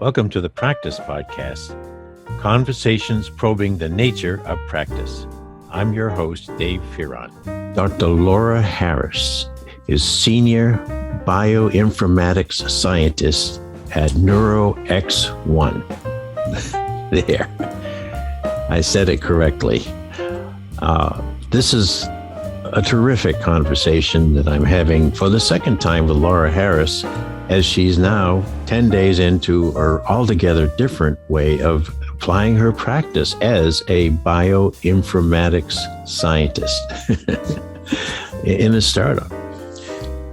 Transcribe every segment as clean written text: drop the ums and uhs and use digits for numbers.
Welcome to the Practice Podcast, conversations probing the nature of practice. I'm your host, Dave Fearon. Dr. Laura Harris is Senior Bioinformatics Scientist at NeuroX1. There, I said it correctly. This is a terrific conversation that I'm having for the second time with Laura Harris, as she's now 10 days into her altogether different way of applying her practice as a bioinformatics scientist in a startup.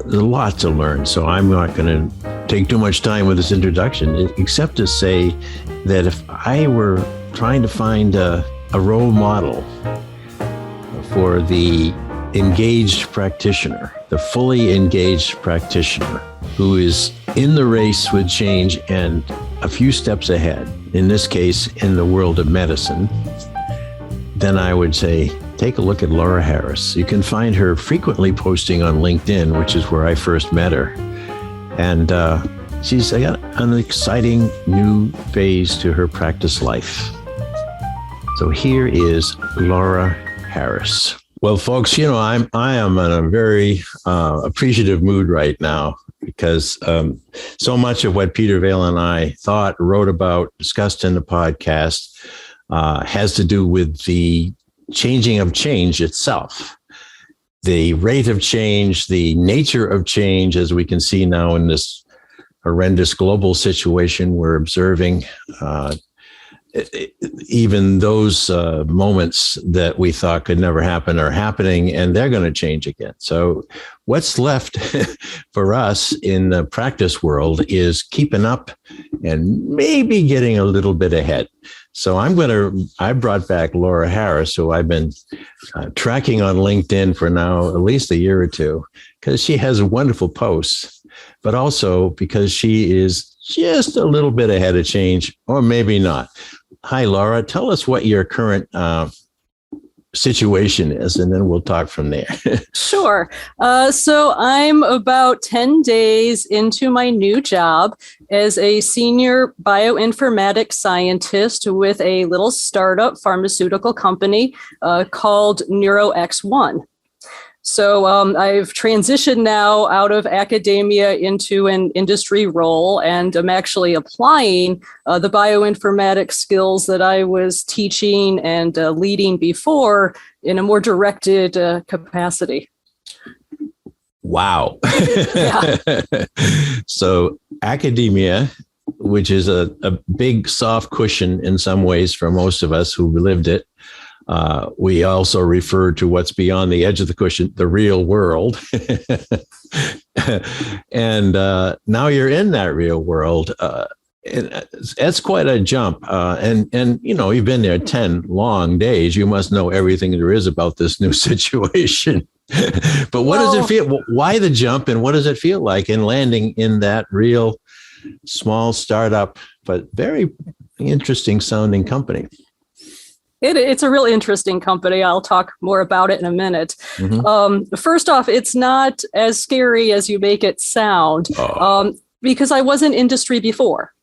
There's a lot to learn, so I'm not going to take too much time with this introduction, except to say that if I were trying to find a role model for the engaged practitioner, the fully engaged practitioner who is in the race with change and a few steps ahead, in this case, in the world of medicine, then I would say, take a look at Laura Harris. You can find her frequently posting on LinkedIn, which is where I first met her. And she's got an exciting new phase to her practice life. So here is Laura Harris. Well, folks, I am in a very appreciative mood right now because so much of what Peter Vale and I thought, wrote about, discussed in the podcast has to do with the changing of change itself. The rate of change, the nature of change, as we can see now in this horrendous global situation we're observing, even those moments that we thought could never happen are happening, and they're going to change again. So what's left for us in the practice world is keeping up and maybe getting a little bit ahead. So I brought back Laura Harris, who I've been tracking on LinkedIn for now at least a year or two, because she has wonderful posts, but also because she is just a little bit ahead of change, or maybe not. Hi, Laura. Tell us what your current situation is, and then we'll talk from there. Sure. So I'm about 10 days into my new job as a senior bioinformatics scientist with a little startup pharmaceutical company called NeuroX1. So I've transitioned now out of academia into an industry role, and I'm actually applying the bioinformatics skills that I was teaching and leading before in a more directed capacity. Wow. So academia, which is a big soft cushion in some ways for most of us who lived it. We also refer to what's beyond the edge of the cushion, the real world. And now you're in that real world. And that's quite a jump. And you've been there 10 long days. You must know everything there is about this new situation. But what does it feel? Why the jump, and what does it feel like in landing in that real small startup, but very interesting sounding company? It's a really interesting company. I'll talk more about it in a minute. Mm-hmm. First off, it's not as scary as you make it sound because I was in industry before.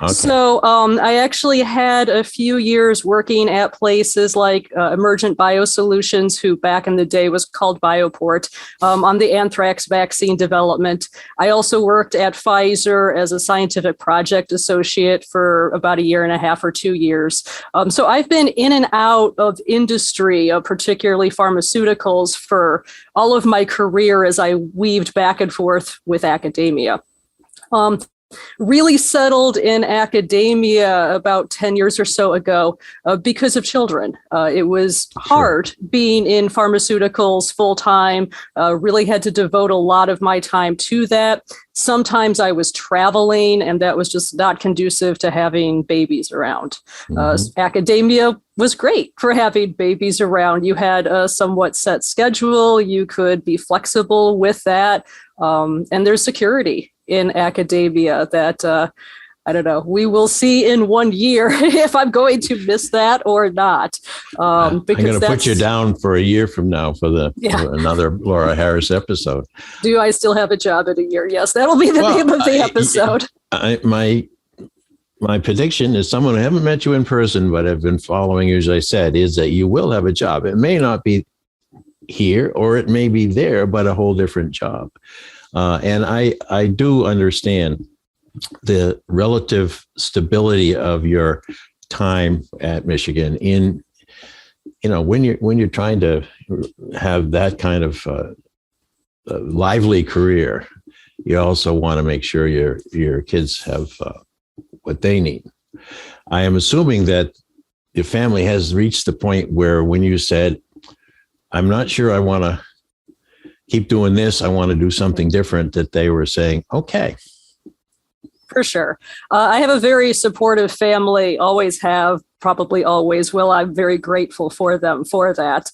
Okay. So I actually had a few years working at places like Emergent Biosolutions, who back in the day was called Bioport, on the anthrax vaccine development. I also worked at Pfizer as a scientific project associate for about 1.5 years or 2 years. So I've been in and out of industry, particularly pharmaceuticals, for all of my career as I weaved back and forth with academia. Really settled in academia about 10 years or so ago because of children. It was hard being in pharmaceuticals full time, really had to devote a lot of my time to that. Sometimes I was traveling, and that was just not conducive to having babies around. Mm-hmm. Academia was great for having babies around. You had a somewhat set schedule. You could be flexible with that. And there's security in academia that, I don't know, we will see in 1 year if I'm going to miss that or not. I'm going to put you down for a year from now for another Laura Harris episode. Do I still have a job in a year? Yes, that'll be the name of the episode. my prediction is someone who haven't met you in person, but have been following you, as I said, is that you will have a job. It may not be here or it may be there, but a whole different job. And I do understand the relative stability of your time at Michigan in, when you're trying to have that kind of lively career, you also want to make sure your kids have what they need. I am assuming that your family has reached the point where when you said, I'm not sure I want to keep doing this, I want to do something different, that they were saying, okay. For sure. I have a very supportive family, always have, probably always will. I'm very grateful for them for that.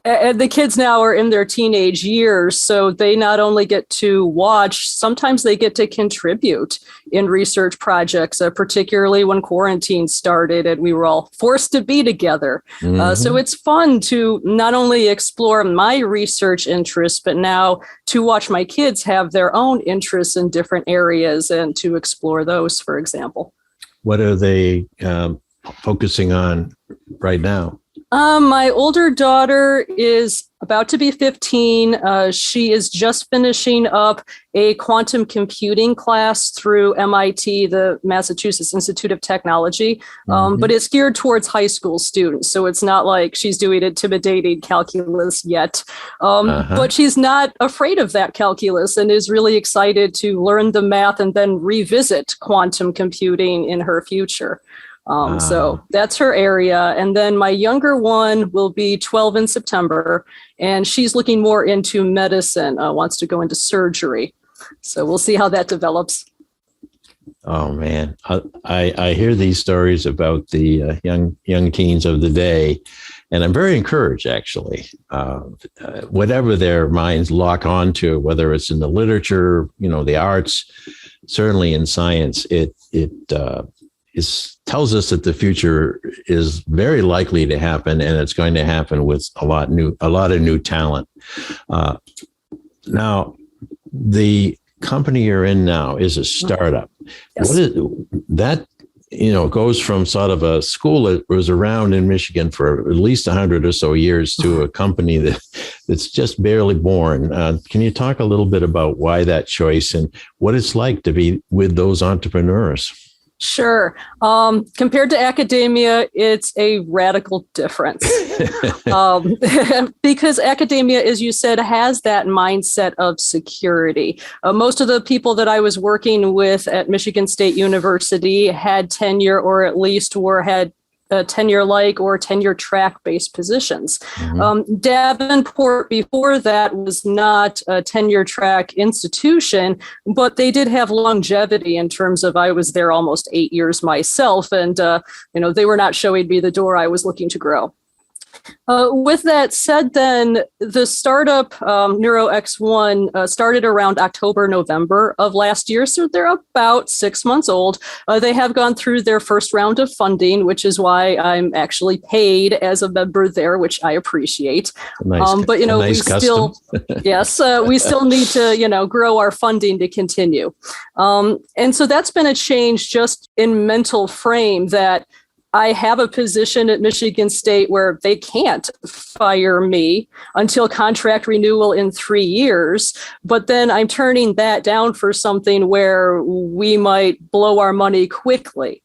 And the kids now are in their teenage years, so they not only get to watch, sometimes they get to contribute in research projects, particularly when quarantine started and we were all forced to be together. So it's fun to not only explore my research interests, but now to watch my kids have their own interests in different areas and to explore those, for example. What are they focusing on right now? My older daughter is about to be 15. She is just finishing up a quantum computing class through MIT, the Massachusetts Institute of Technology, but it's geared towards high school students. So it's not like she's doing intimidating calculus yet, but she's not afraid of that calculus and is really excited to learn the math and then revisit quantum computing in her future. So that's her area. And then my younger one will be 12 in September, and she's looking more into medicine, wants to go into surgery. So we'll see how that develops. Oh, man. I hear these stories about the young teens of the day, and I'm very encouraged, actually. Whatever their minds lock onto, whether it's in the literature, the arts, certainly in science, it tells us that the future is very likely to happen, and it's going to happen with a lot of new talent. Now, the company you're in now is a startup. Yes. What is that? Goes from sort of a school that was around in Michigan for at least 100 or so years to a company that's just barely born. Can you talk a little bit about why that choice and what it's like to be with those entrepreneurs? Sure. Compared to academia, it's a radical difference. Because academia, as you said, has that mindset of security. Most of the people that I was working with at Michigan State University had tenure, or at least had tenure-like or tenure-track-based positions. Davenport before that was not a tenure-track institution, but they did have longevity in terms of I was there almost 8 years myself, and they were not showing me the door I was looking to grow. With that said, then the startup NeuroX1 started around October, November of last year. So they're about 6 months old. They have gone through their first round of funding, which is why I'm actually paid as a member there, which I appreciate. But, we still, yes, we still need to, grow our funding to continue. And so that's been a change just in mental frame, that I have a position at Michigan State where they can't fire me until contract renewal in 3 years. But then I'm turning that down for something where we might blow our money quickly.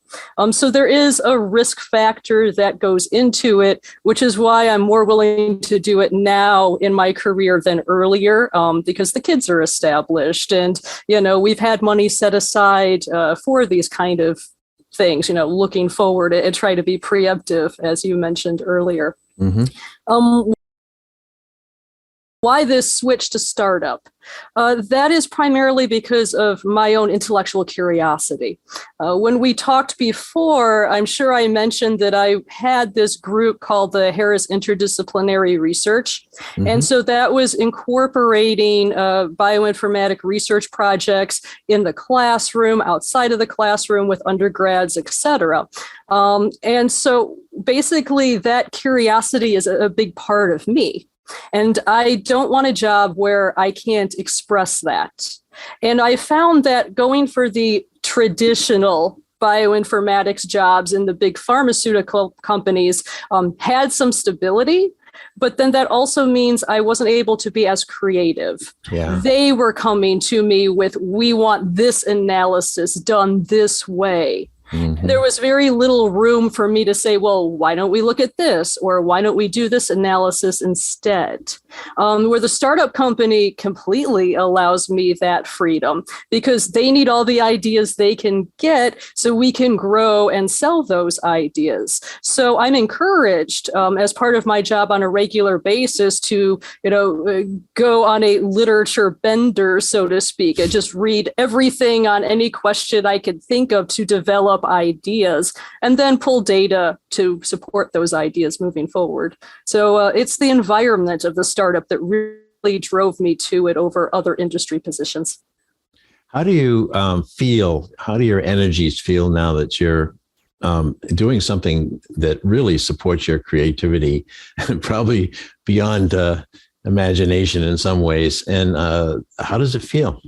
So there is a risk factor that goes into it, which is why I'm more willing to do it now in my career than earlier, because the kids are established and, we've had money set aside for these kind of things, looking forward and try to be preemptive, as you mentioned earlier. Why this switch to startup? That is primarily because of my own intellectual curiosity. When we talked before, I'm sure I mentioned that I had this group called the Harris Interdisciplinary Research. And so that was incorporating bioinformatic research projects in the classroom, outside of the classroom with undergrads, et cetera. And so basically that curiosity is a big part of me. And I don't want a job where I can't express that. And I found that going for the traditional bioinformatics jobs in the big pharmaceutical companies had some stability. But then that also means I wasn't able to be as creative. Yeah. They were coming to me with, we want this analysis done this way. Mm-hmm. There was very little room for me to say, well, why don't we look at this? Or why don't we do this analysis instead? Where the startup company completely allows me that freedom because they need all the ideas they can get so we can grow and sell those ideas. So I'm encouraged as part of my job on a regular basis to, go on a literature bender, so to speak, and just read everything on any question I could think of to develop ideas and then pull data to support those ideas moving forward. So it's the environment of the startup that really drove me to it over other industry positions. How do you feel? How do your energies feel now that you're doing something that really supports your creativity, probably beyond imagination in some ways? And how does it feel?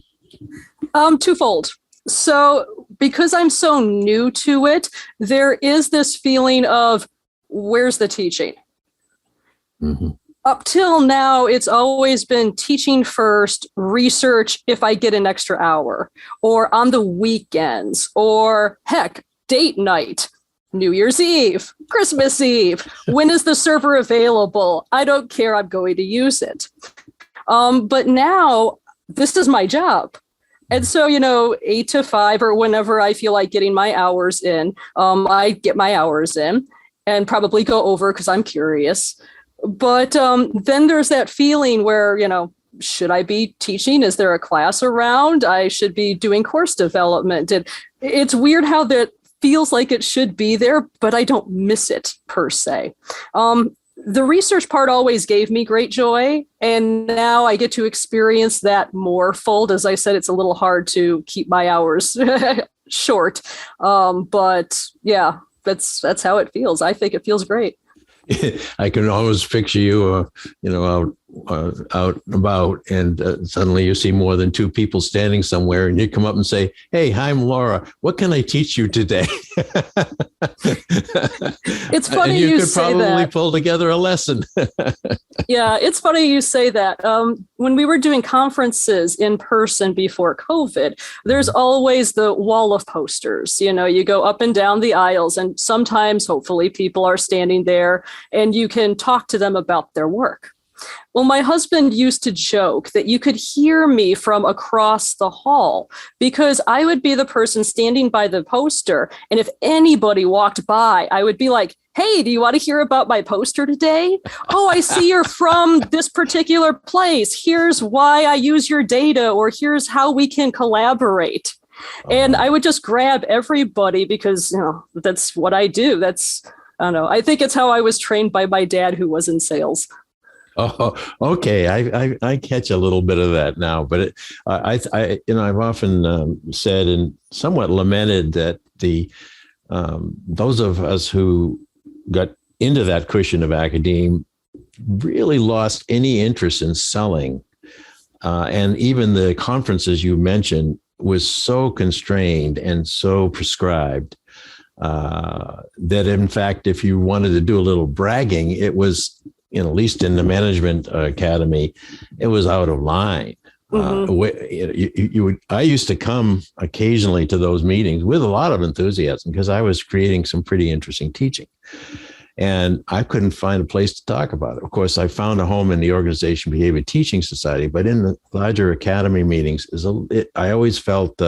Twofold. So because I'm so new to it, there is this feeling of, where's the teaching? Mm-hmm. Up till now, it's always been teaching first, research if I get an extra hour, or on the weekends, or heck, date night, New Year's Eve, Christmas Eve. When is the server available? I don't care. I'm going to use it. But now this is my job. And so, 8 to 5 or whenever I feel like getting my hours in, I get my hours in and probably go over because I'm curious. But then there's that feeling where, should I be teaching? Is there a class around? I should be doing course development. And it's weird how that feels like it should be there, but I don't miss it per se. The research part always gave me great joy, and now I get to experience that more fold. As I said, it's a little hard to keep my hours short, but yeah, that's how it feels. I think it feels great. I can always picture you, out and about, and suddenly you see more than 2 people standing somewhere, and you come up and say, "Hey, I'm Laura. What can I teach you today?" It's funny you you could say probably that. pull together a lesson. Yeah, it's funny you say that. When we were doing conferences in person before COVID, there's always the wall of posters. You go up and down the aisles, and sometimes, hopefully, people are standing there and you can talk to them about their work. Well, my husband used to joke that you could hear me from across the hall because I would be the person standing by the poster. And if anybody walked by, I would be like, "Hey, do you want to hear about my poster today? Oh, I see you're from this particular place. Here's why I use your data, or here's how we can collaborate." And I would just grab everybody because, that's what I do. I don't know. I think it's how I was trained by my dad, who was in sales. Oh, okay. I catch a little bit of that now, but I've often said and somewhat lamented that those of us who got into that cushion of academia really lost any interest in selling, and even the conferences you mentioned was so constrained and so prescribed that, in fact, if you wanted to do a little bragging, it was, at least in the management academy, it was out of line. Mm-hmm. I used to come occasionally to those meetings with a lot of enthusiasm because I was creating some pretty interesting teaching, and I couldn't find a place to talk about it. Of course, I found a home in the Organization Behavior Teaching Society, but in the larger academy meetings, I always felt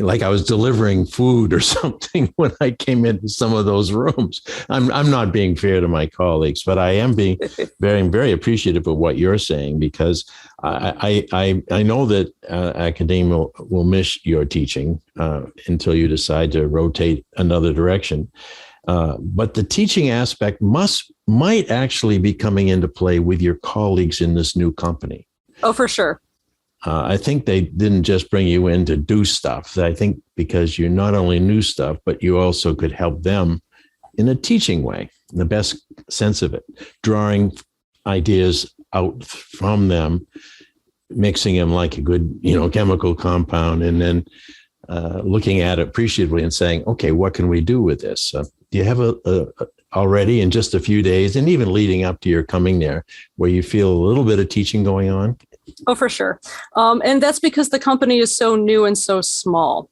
like I was delivering food or something when I came into some of those rooms. I'm not being fair to my colleagues, but I am being very, very appreciative of what you're saying, because I know that academia will miss your teaching until you decide to rotate another direction. But the teaching aspect might actually be coming into play with your colleagues in this new company. Oh, for sure. I think they didn't just bring you in to do stuff. I think because you not only knew stuff, but you also could help them in a teaching way, in the best sense of it, drawing ideas out from them, mixing them like a good, chemical compound, and then looking at it appreciatively and saying, okay, what can we do with this? Do you have already in just a few days, and even leading up to your coming there, where you feel a little bit of teaching going on? Oh, for sure. And that's because the company is so new and so small.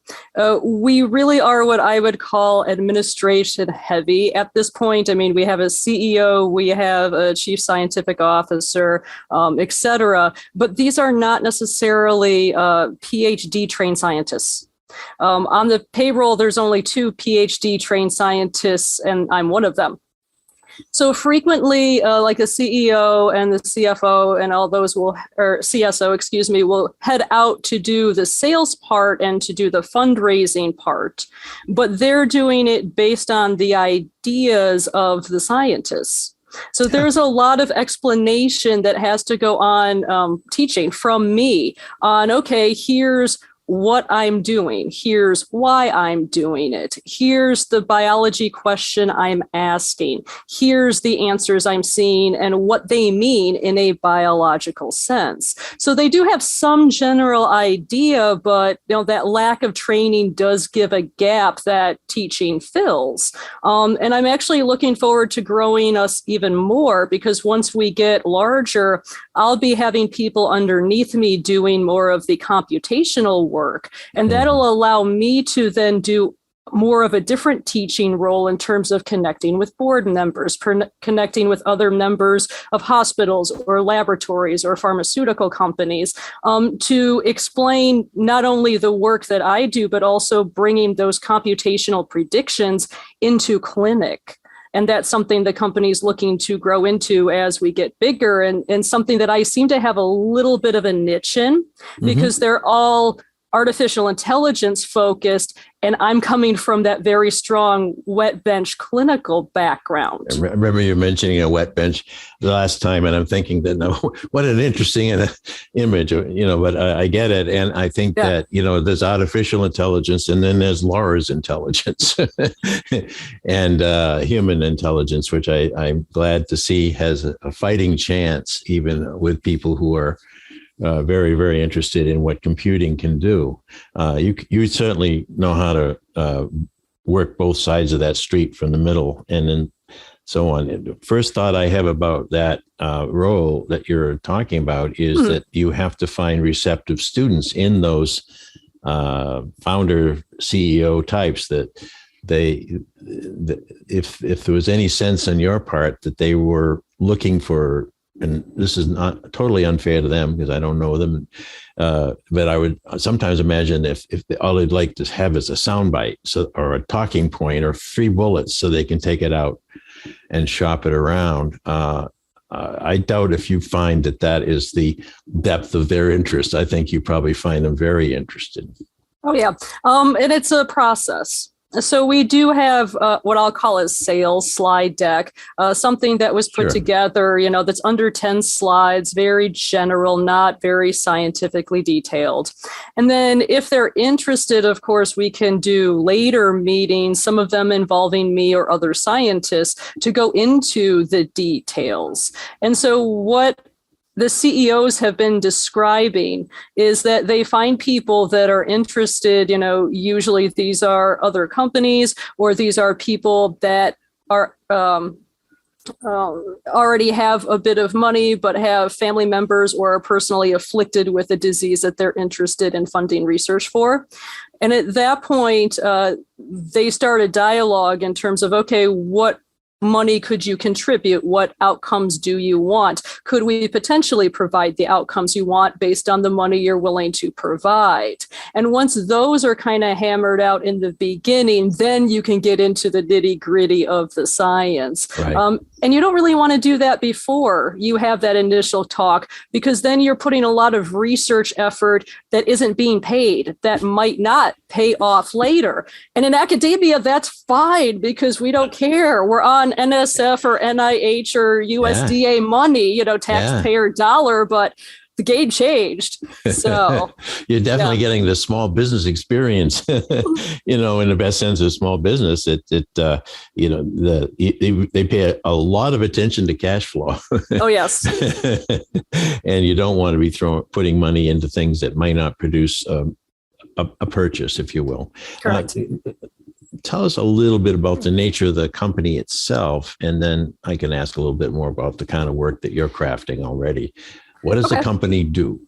We really are what I would call administration heavy at this point. I mean, we have a CEO, we have a chief scientific officer, et cetera, but these are not necessarily PhD trained scientists. On the payroll, there's only 2 PhD trained scientists, and I'm one of them. So frequently, like the CEO and the CFO and all those or CSO, excuse me, will head out to do the sales part and to do the fundraising part. But they're doing it based on the ideas of the scientists. So there's a lot of explanation that has to go on teaching from me on, okay, here's what I'm doing. Here's why I'm doing it. Here's the biology question I'm asking. Here's the answers I'm seeing and what they mean in a biological sense. So they do have some general idea, but that lack of training does give a gap that teaching fills. And I'm actually looking forward to growing us even more, because once we get larger, I'll be having people underneath me doing more of the computational work. And that'll allow me to then do more of a different teaching role in terms of connecting with board members, connecting with other members of hospitals or laboratories or pharmaceutical companies, to explain not only the work that I do, but also bringing those computational predictions into clinic. And that's something the company's looking to grow into as we get bigger, and something that I seem to have a little bit of a niche in, because they're all artificial intelligence focused, and I'm coming from that very strong wet bench clinical background. I remember you mentioning a wet bench the last time, and I'm thinking that, no, what an interesting image, but I get it. And I think that, there's artificial intelligence, and then there's Laura's intelligence and human intelligence, which I'm glad to see has a fighting chance, even with people who are very, very interested in what computing can do. You certainly know how to work both sides of that street from the middle and then so on. The first thought I have about that role that you're talking about is that you have to find receptive students in those founder CEO types, that if there was any sense on your part that they were looking for, and this is not totally unfair to them because I don't know them, but I would sometimes imagine if all they'd like to have is a soundbite, or a talking point, or 3 bullets so they can take it out and shop it around. I doubt if you find that is the depth of their interest. I think you probably find them very interested. Oh, yeah. And it's a process. So we do have what I'll call a sales slide deck, something that was put together, that's under 10 slides, very general, not very scientifically detailed. And then if they're interested, of course, we can do later meetings, some of them involving me or other scientists, to go into the details. And so what the CEOs have been describing is that they find people that are interested, usually these are other companies, or these are people that are already have a bit of money, but have family members or are personally afflicted with a disease that they're interested in funding research for. And at that point, they start a dialogue in terms of, okay, what money could you contribute? What outcomes do you want? Could we potentially provide the outcomes you want based on the money you're willing to provide? And once those are kind of hammered out in the beginning, then you can get into the nitty gritty of the science. Right. And you don't really want to do that before you have that initial talk, because then you're putting a lot of research effort that isn't being paid, that might not pay off later. And in academia, that's fine, because we don't care. We're on NSF or NIH or USDA money, taxpayer dollar, but the game changed. So you're definitely getting the small business experience, in the best sense of small business. They pay a lot of attention to cash flow. Oh, yes. And you don't want to be putting money into things that might not produce a purchase, if you will. Correct. Tell us a little bit about the nature of the company itself, and then I can ask a little bit more about the kind of work that you're crafting already. What does the company do?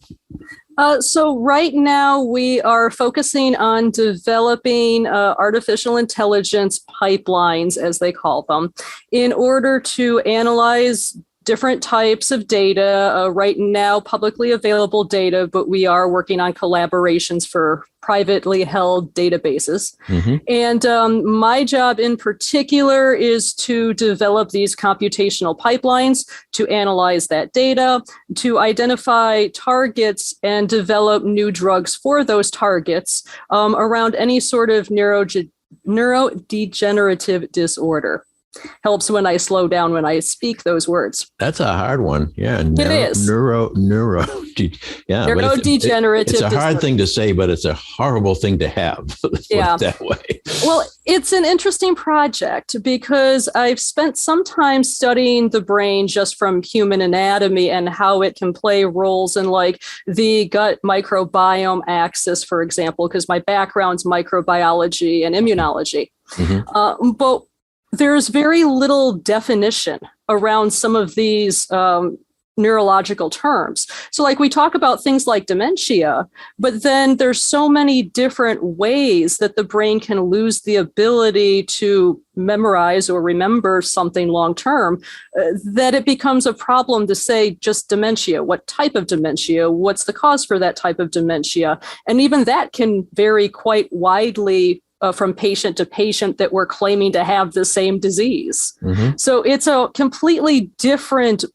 So right now we are focusing on developing artificial intelligence pipelines, as they call them, in order to analyze different types of data, right now publicly available data, but we are working on collaborations for privately held databases. Mm-hmm. And my job in particular is to develop these computational pipelines, to analyze that data, to identify targets and develop new drugs for those targets around any sort of neurodegenerative disorder. Helps when I slow down when I speak those words. That's a hard one. Yeah. It is. Neurodegenerative. It's a hard thing to say, but it's a horrible thing to have. Let's put it that way. Well, it's an interesting project because I've spent some time studying the brain just from human anatomy and how it can play roles in like the gut microbiome axis, for example, because my background's microbiology and immunology. Mm-hmm. But there's very little definition around some of these neurological terms. So like we talk about things like dementia, but then there's so many different ways that the brain can lose the ability to memorize or remember something long-term, that it becomes a problem to say just dementia. What type of dementia? What's the cause for that type of dementia? And even that can vary quite widely from patient to patient that we're claiming to have the same disease. Mm-hmm. So it's a completely different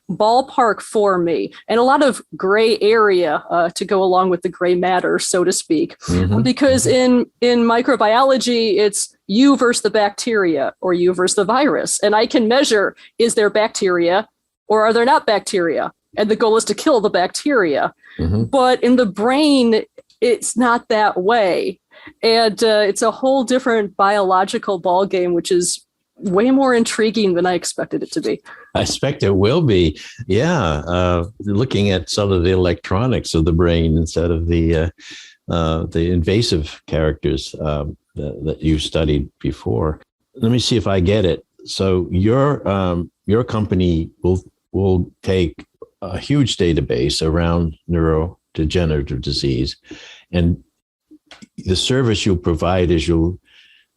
ballpark for me and a lot of gray area to go along with the gray matter, so to speak. Mm-hmm. Because in microbiology, it's you versus the bacteria or you versus the virus. And I can measure, is there bacteria or are there not bacteria? And the goal is to kill the bacteria. Mm-hmm. But in the brain, it's not that way. And it's a whole different biological ballgame, which is way more intriguing than I expected it to be. I expect it will be. Yeah. Looking at some of the electronics of the brain instead of the invasive characters that you studied before. Let me see if I get it. So your company will take a huge database around neurodegenerative disease, and the service you'll provide is you'll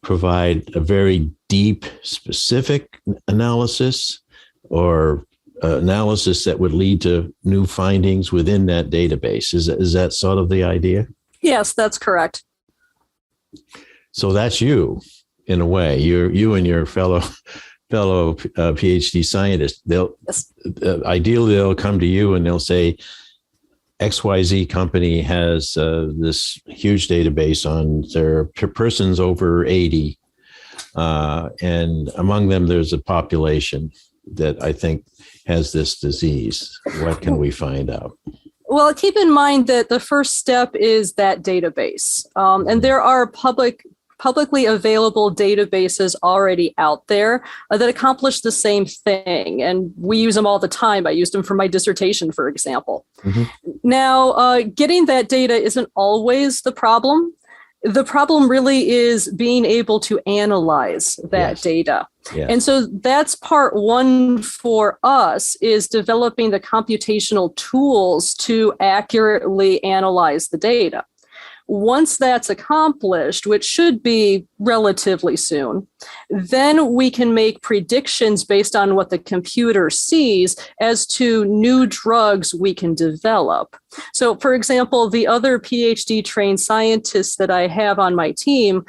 provide a very deep, specific analysis or analysis that would lead to new findings within that database. Is that sort of the idea? Yes, that's correct. So that's you, in a way. You and your fellow PhD scientists. Ideally they'll come to you and they'll say, XYZ company has this huge database on their persons over 80. And among them, there's a population that I think has this disease. What can we find out? Well, keep in mind that the first step is that database. And there are publicly available databases already out there that accomplish the same thing. And we use them all the time. I used them for my dissertation, for example. Mm-hmm. Now, getting that data isn't always the problem. The problem really is being able to analyze that data. Yes. And so that's part one for us, is developing the computational tools to accurately analyze the data. Once that's accomplished, which should be relatively soon, then we can make predictions based on what the computer sees as to new drugs we can develop. So, for example, the other PhD trained scientist that I have on my team,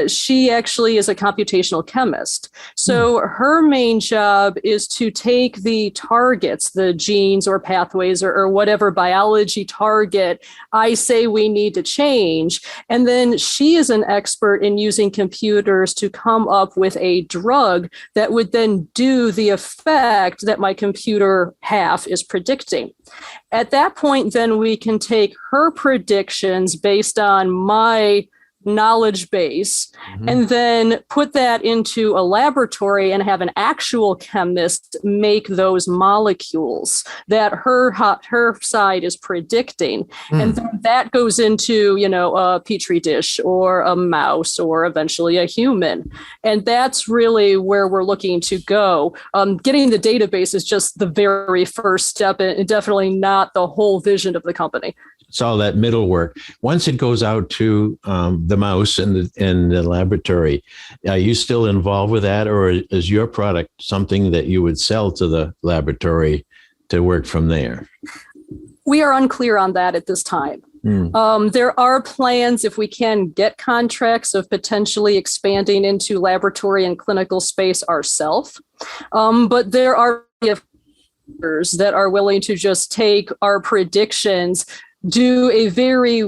she actually is a computational chemist. So her main job is to take the targets, the genes or pathways or whatever biology target I say we need to change. And then she is an expert in using computers to come up with a drug that would then do the effect that my computer half is predicting. At that point, then we can take her predictions based on my knowledge base and then put that into a laboratory and have an actual chemist make those molecules that her side is predicting. And then that goes into, a petri dish or a mouse or eventually a human. And that's really where we're looking to go. Getting the database is just the very first step and definitely not the whole vision of the company. It's all that middle work. Once it goes out to the mouse in the laboratory, are you still involved with that, or is your product something that you would sell to the laboratory to work from there? We are unclear on that at this time. There are plans, if we can get contracts, of potentially expanding into laboratory and clinical space ourselves. But there are that are willing to just take our predictions, do a very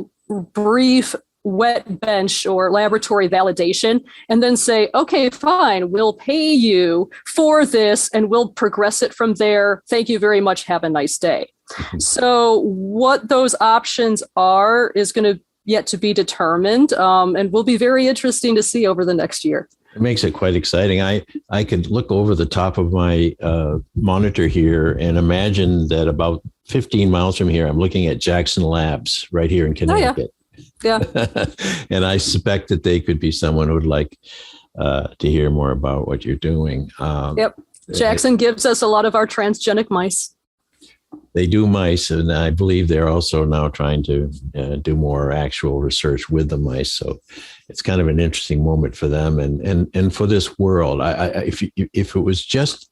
brief wet bench or laboratory validation, and then say, okay, fine, we'll pay you for this and we'll progress it from there. Thank you very much. Have a nice day. So what those options are is going to yet to be determined, and will be very interesting to see over the next year. It makes it quite exciting. I could look over the top of my monitor here and imagine that about 15 miles from here, I'm looking at Jackson Labs right here in Connecticut. Yeah. And I suspect that they could be someone who would like to hear more about what you're doing. Yep. Jackson gives us a lot of our transgenic mice. They do mice, and I believe they're also now trying to do more actual research with the mice. So it's kind of an interesting moment for them and for this world. If it was just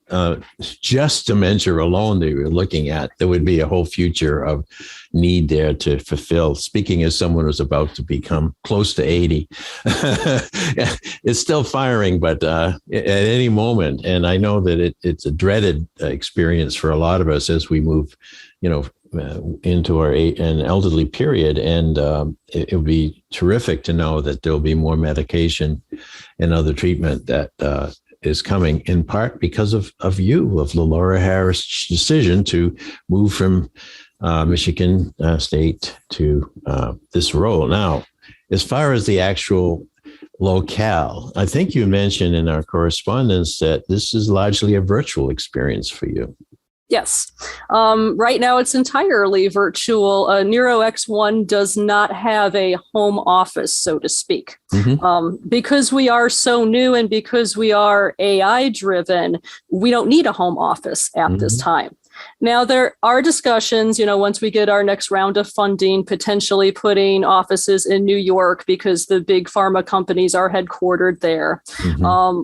dementia alone that we were looking at, there would be a whole future of need there to fulfill. Speaking as someone who's about to become close to 80, it's still firing, but at any moment. And I know that it's a dreaded experience for a lot of us as we move, into an elderly period. And it would be terrific to know that there'll be more medication and other treatment that is coming, in part because of the Laura Harris decision to move from Michigan State to this role. Now, as far as the actual locale, I think you mentioned in our correspondence that this is largely a virtual experience for you. Yes. Right now, it's entirely virtual. NeuroX1 does not have a home office, so to speak. Because we are so new and because we are AI driven, we don't need a home office at this time. Now, there are discussions, once we get our next round of funding, potentially putting offices in New York because the big pharma companies are headquartered there.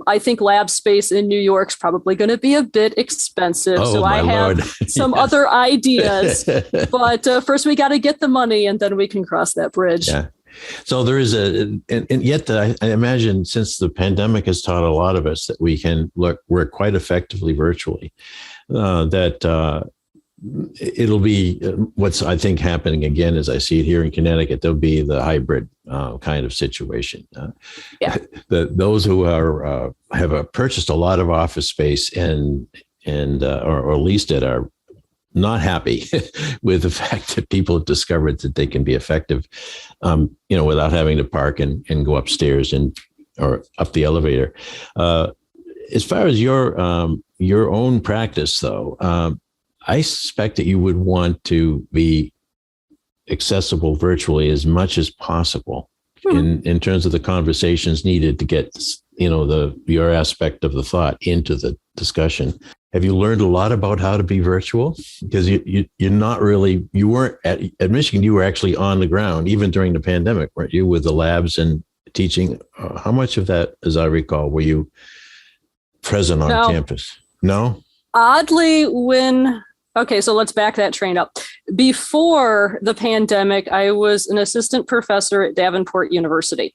I think lab space in New York is probably going to be a bit expensive. Oh, so I have some other ideas. But first, we got to get the money and then we can cross that bridge. Yeah. So there is and yet I imagine since the pandemic has taught a lot of us that we can work quite effectively virtually, that it'll be what's I think happening again as I see it here in Connecticut. There'll be the hybrid kind of situation. Those who are have purchased a lot of office space and or leased it are not happy with the fact that people have discovered that they can be effective, without having to park and go upstairs or up the elevator. As far as your own practice, though, I suspect that you would want to be accessible virtually as much as possible in terms of the conversations needed to get, your aspect of the thought into the discussion. Have you learned a lot about how to be virtual? Because you're not really, you weren't at Michigan, you were actually on the ground, even during the pandemic, weren't you, with the labs and teaching? How much of that, as I recall, were you present on campus? No? Oddly, so let's back that train up. Before the pandemic, I was an assistant professor at Davenport University.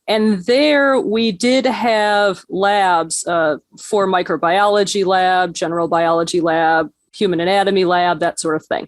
And there we did have labs for microbiology lab, general biology lab, human anatomy lab, that sort of thing.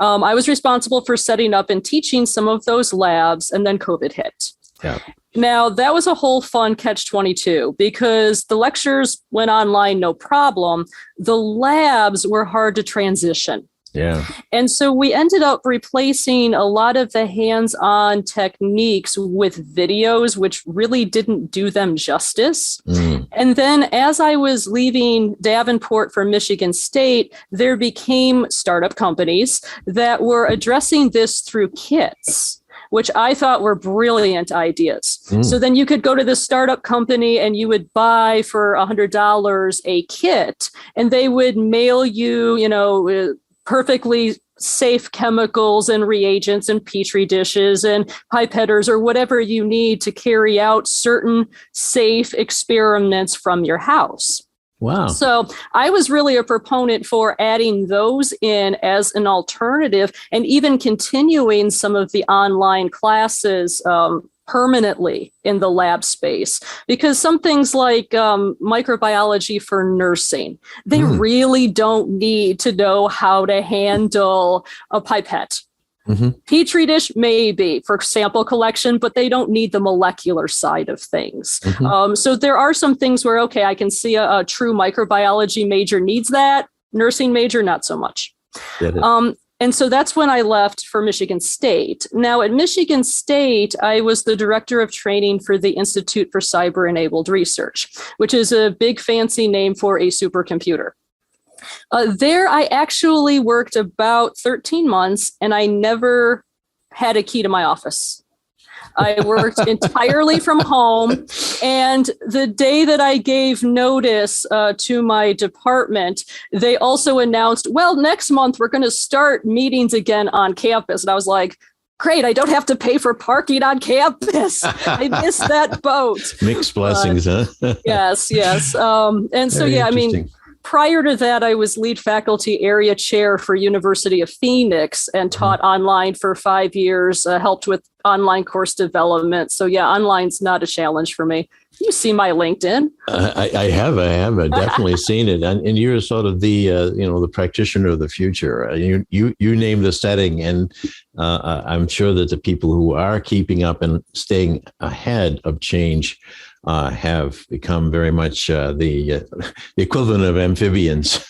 I was responsible for setting up and teaching some of those labs, and then COVID hit. Yeah. Now, that was a whole fun catch-22 because the lectures went online, no problem. The labs were hard to transition. Yeah. And so we ended up replacing a lot of the hands-on techniques with videos, which really didn't do them justice. And then as I was leaving Davenport for Michigan State, there became startup companies that were addressing this through kits, which I thought were brilliant ideas. So then you could go to this startup company and you would buy for $100 a kit, and they would mail you, perfectly safe chemicals and reagents and petri dishes and pipetters or whatever you need to carry out certain safe experiments from your house. Wow. So I was really a proponent for adding those in as an alternative and even continuing some of the online classes permanently in the lab space, because some things like microbiology for nursing, they really don't need to know how to handle a pipette. Petri dish, maybe for sample collection, but they don't need the molecular side of things. So there are some things where, okay, I can see a true microbiology major needs that. Nursing major, not so much. And so that's when I left for Michigan State. Now at Michigan State, I was the director of training for the Institute for Cyber-Enabled Research, which is a big fancy name for a supercomputer. There, I actually worked about 13 months and I never had a key to my office. I worked entirely from home. And the day that I gave notice to my department, they also announced, well, next month we're going to start meetings again on campus. And I was like, great, I don't have to pay for parking on campus. I missed that boat. Mixed blessings, huh? Yes. And so, yeah, I mean, prior to that, I was lead faculty area chair for University of Phoenix and taught online for 5 years, helped with online course development. So yeah, online's not a challenge for me. You see my LinkedIn. I have definitely seen it. And you're sort of the, the practitioner of the future. You name the setting. And I'm sure that the people who are keeping up and staying ahead of change have become very much the equivalent of amphibians.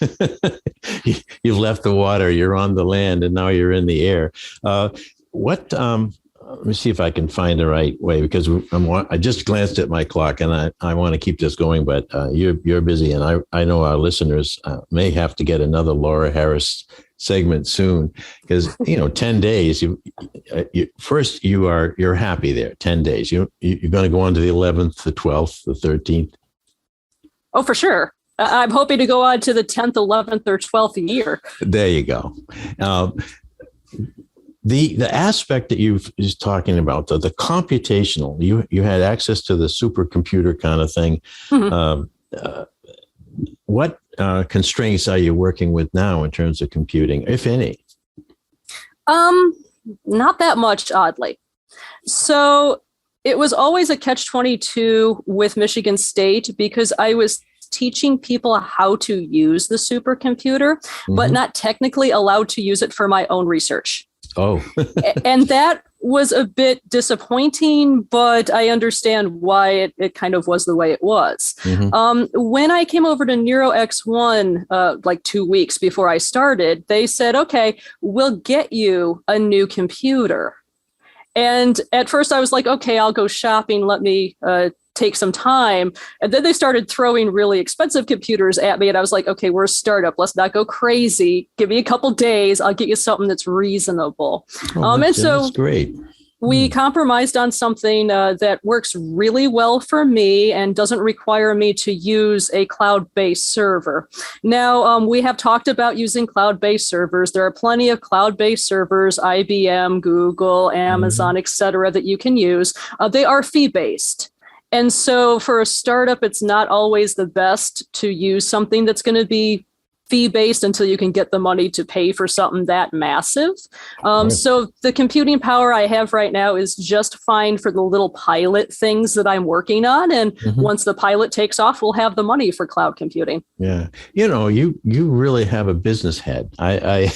You've left the water, you're on the land, and now you're in the air. Let me see if I can find the right way, because I just glanced at my clock and I want to keep this going, but you're busy, and I know our listeners may have to get another Laura Harris segment soon, because 10 days. First, you're happy there. 10 days. You're going to go on to the 11th, the 12th, the 13th. Oh, for sure. I'm hoping to go on to the 10th, 11th, or 12th year. There you go. The aspect that you was talking about, the computational, you had access to the supercomputer kind of thing. What constraints are you working with now in terms of computing, if any? Not that much, oddly. So it was always a catch-22 with Michigan State, because I was teaching people how to use the supercomputer, but not technically allowed to use it for my own research. Oh, and that was a bit disappointing, but I understand why it kind of was the way it was. When I came over to NeuroX1, like 2 weeks before I started, they said, okay, we'll get you a new computer. And at first I was like, okay, I'll go shopping. Let me take some time. And then they started throwing really expensive computers at me. And I was like, okay, we're a startup. Let's not go crazy. Give me a couple days. I'll get you something that's reasonable. That's great. We compromised on something that works really well for me and doesn't require me to use a cloud-based server. Now, we have talked about using cloud-based servers. There are plenty of cloud-based servers, IBM, Google, Amazon, et cetera, that you can use. They are fee-based. And so for a startup, it's not always the best to use something that's going to be fee-based until you can get the money to pay for something that massive. So the computing power I have right now is just fine for the little pilot things that I'm working on. And once the pilot takes off, we'll have the money for cloud computing. Yeah. You really have a business head. I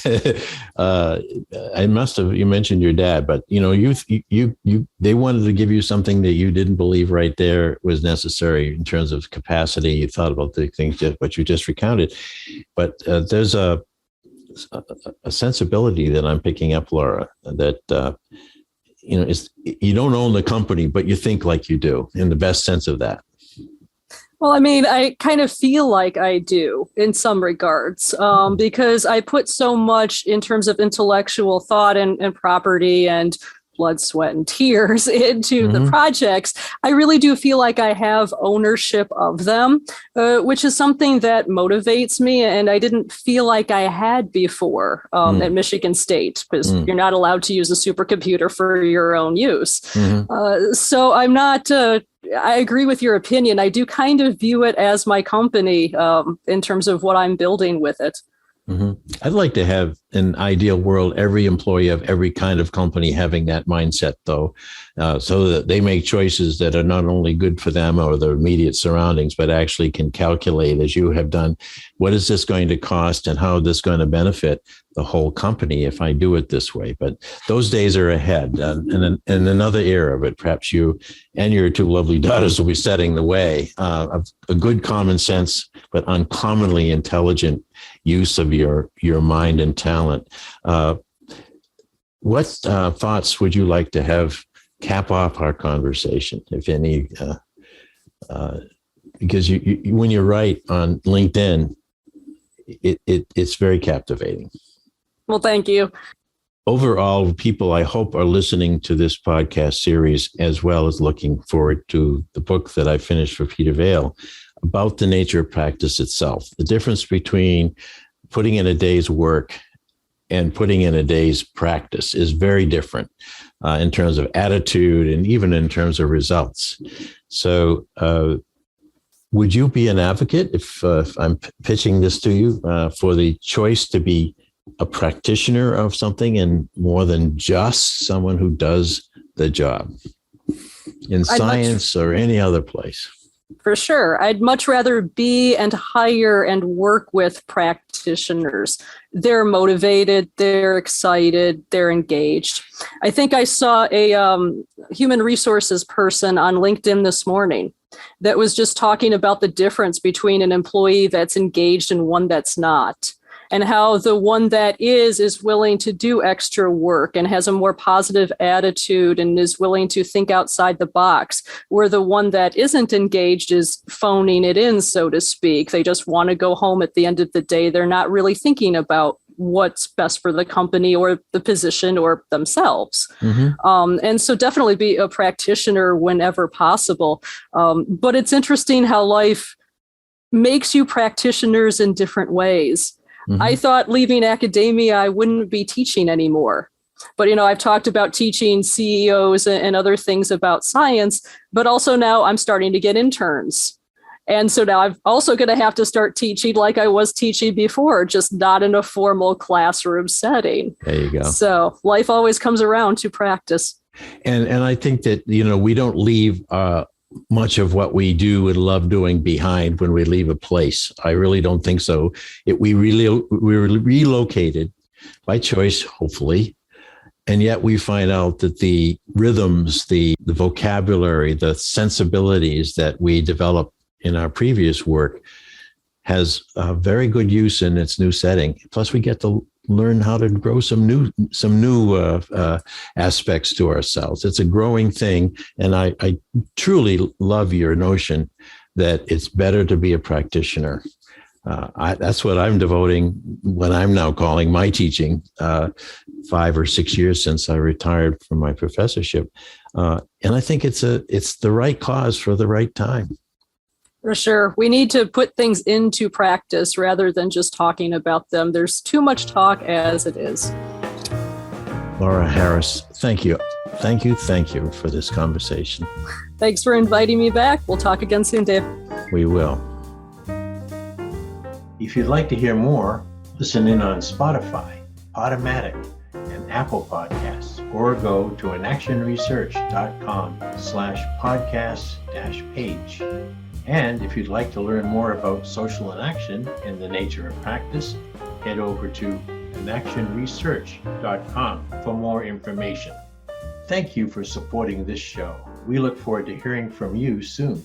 must have, you mentioned your dad, but they wanted to give you something that you didn't believe right there was necessary in terms of capacity. You thought about the things that what you just recounted, but there's a sensibility that I'm picking up, Laura, that, you don't own the company, but you think like you do, in the best sense of that. Well, I mean, I kind of feel like I do in some regards, because I put so much in terms of intellectual thought and property and blood, sweat, and tears into the projects. I really do feel like I have ownership of them, which is something that motivates me. And I didn't feel like I had before at Michigan State, because you're not allowed to use a supercomputer for your own use. So I'm not... I agree with your opinion. I do kind of view it as my company in terms of what I'm building with it. I'd like to have an ideal world, every employee of every kind of company having that mindset, though, so that they make choices that are not only good for them or their immediate surroundings, but actually can calculate, as you have done, what is this going to cost and how is this going to benefit the whole company if I do it this way. But those days are ahead. And in another era, but perhaps you and your two lovely daughters will be setting the way of a good common sense, but uncommonly intelligent use of your mind and talent. What thoughts would you like to have cap off our conversation, if any? Because you when you write on LinkedIn, it's very captivating. Well, thank you. Overall, people, I hope, are listening to this podcast series as well as looking forward to the book that I finished for Peter Vale about the nature of practice itself. The difference between putting in a day's work and putting in a day's practice is very different in terms of attitude and even in terms of results. So would you be an advocate, if I'm pitching this to you, for the choice to be a practitioner of something and more than just someone who does the job in science or any other place? For sure. I'd much rather be and hire and work with practitioners. They're motivated, they're excited, they're engaged. I think I saw a human resources person on LinkedIn this morning that was just talking about the difference between an employee that's engaged and one that's not, and how the one that is willing to do extra work and has a more positive attitude and is willing to think outside the box, where the one that isn't engaged is phoning it in, so to speak. They just want to go home at the end of the day. They're not really thinking about what's best for the company or the position or themselves. And so definitely be a practitioner whenever possible. But it's interesting how life makes you practitioners in different ways. I thought leaving academia, I wouldn't be teaching anymore. But, I've talked about teaching CEOs and other things about science, but also now I'm starting to get interns. And so now I'm also going to have to start teaching like I was teaching before, just not in a formal classroom setting. There you go. So life always comes around to practice. And I think that, we don't leave much of what we do and love doing behind when we leave a place. I really don't think so. We were relocated by choice, hopefully. And yet we find out that the rhythms, the vocabulary, the sensibilities that we developed in our previous work has very good use in its new setting. Plus, we get to learn how to grow some new aspects to ourselves. It's a growing thing, and I truly love your notion that it's better to be a practitioner. That's what I'm devoting what I'm now calling my teaching, 5 or 6 years since I retired from my professorship. And I think it's the right cause for the right time. For sure. We need to put things into practice rather than just talking about them. There's too much talk as it is. Laura Harris, thank you. Thank you for this conversation. Thanks for inviting me back. We'll talk again soon, Dave. We will. If you'd like to hear more, listen in on Spotify, Podomatic, and Apple Podcasts, or go to inactionresearch.com/podcast-page. And if you'd like to learn more about social inaction and the nature of practice, head over to inactionresearch.com for more information. Thank you for supporting this show. We look forward to hearing from you soon.